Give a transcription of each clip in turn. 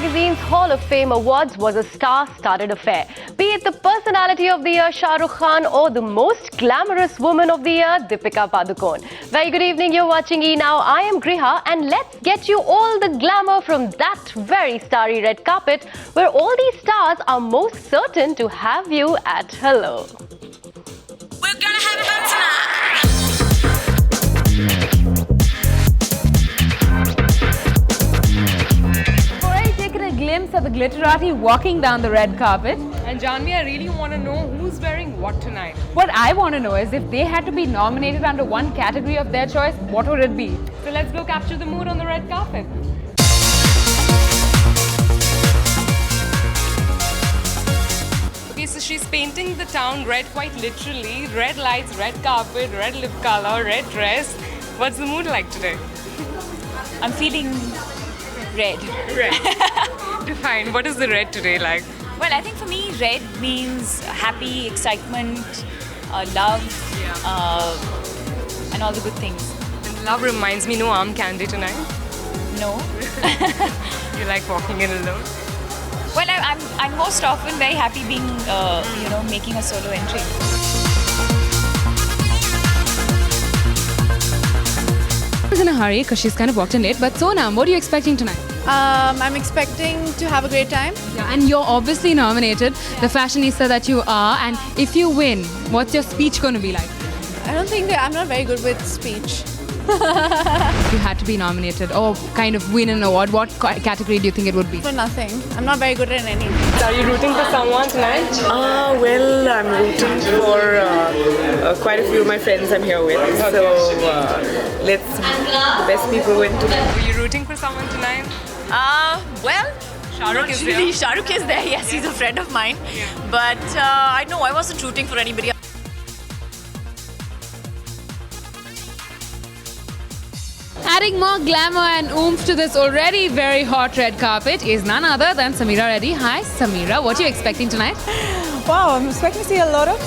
Magazine's Hall of Fame Awards was a star-studded affair. Be it the Personality of the Year, Shah Rukh Khan, or the Most Glamorous Woman of the Year, Deepika Padukone. Very good evening, you're watching E! Now. I am Griha, and let's get you all the glamour from that very starry red carpet, where all these stars are most certain to have you at hello. We're gonna have fun tonight. Glimpse of the glitterati walking down the red carpet. And Janvi, I really want to know who's wearing what tonight. What I want to know is if they had to be nominated under one category of their choice, what would it be? So let's go capture the mood on the red carpet. Okay, so she's painting the town red quite literally. Red lights, red carpet, red lip color, red dress. What's the mood like today? I'm feeling red. Red. Define, what is the red today like? Well, I think for me, red means happy, excitement, love, and all the good things. And love reminds me, no arm candy tonight. No. You like walking in alone? Well, I'm most often very happy being, making a solo entry. She's in a hurry because she's kind of walked in late. But Sonam, what are you expecting tonight? I'm expecting to have a great time. Yeah, and you're obviously nominated, the fashionista that you are. And if you win, what's your speech going to be like? I don't think I'm not very good with speech. If you had to be nominated or kind of win an award, what category do you think it would be? For nothing. I'm not very good at anything. Are you rooting for someone tonight? Well, I'm rooting for quite a few of my friends I'm here with. Okay. So let's the best people win tonight. Are you rooting for someone tonight? Well, Shah Rukh is really, there. Shah Rukh is there. Yes, he's a friend of mine. Yeah. But I wasn't rooting for anybody. Adding more glamour and oomph to this already very hot red carpet is none other than Samira Reddy. Hi Samira, what are you expecting tonight? Wow, I'm expecting to see a lot of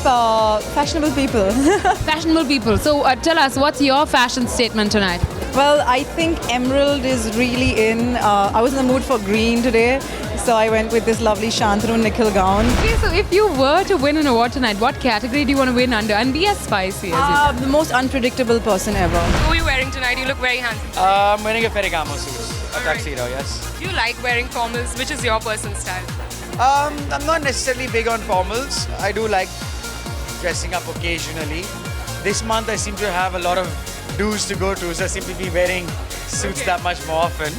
fashionable people. Fashionable people. So tell us, what's your fashion statement tonight? Well, I think emerald is really in. I was in the mood for green today, so I went with this lovely Shantanu Nikhil gown. Okay, so if you were to win an award tonight, what category do you want to win under and be as spicy as you The most unpredictable person ever. Who are you wearing tonight? You look very handsome. I'm wearing a Ferragamo suit, a tuxedo, yes. Do you like wearing formals? Which is your personal style? I'm not necessarily big on formals. I do like dressing up occasionally. This month I seem to have a lot of dues to go to, so I seem to be wearing suits that much more often.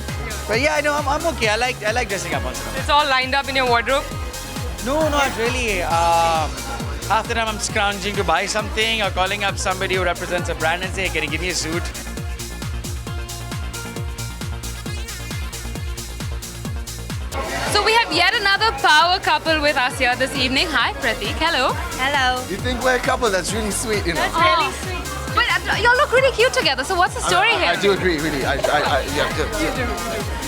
But yeah, no, I'm okay. I like dressing up once in a while. It's all lined up in your wardrobe? No, not really. Half the time I'm scrounging to buy something or calling up somebody who represents a brand and say, hey, can you give me a suit? So we have yet another power couple with us here this evening. Hi Pratik, hello. Hello. You think we're a couple? That's really sweet, you know. That's really sweet. But you all look really cute together, so what's the story here? I do agree, really. You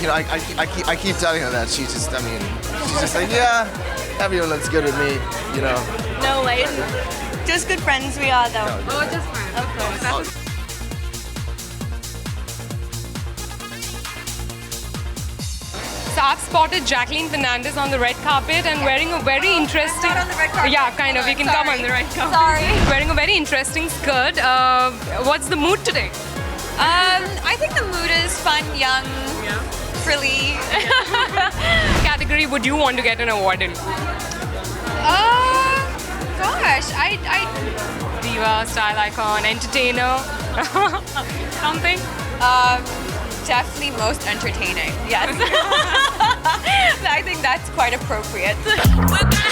know, I keep telling her that. She's just like, yeah, everyone looks good with me, you know. No way. Just good friends we are, though. No. Oh, just fine. Of course. So I've spotted Jacqueline Fernandez on the red carpet and wearing a very interesting... Not on the red carpet. Yeah, kind of. You can come on the red carpet. Sorry. Wearing a very interesting skirt. What's the mood today? I think the mood is fun, young, frilly. Category would you want to get an award in? Gosh, I Diva, style icon, entertainer, something? definitely most entertaining. Yes. I think that's quite appropriate. We're gonna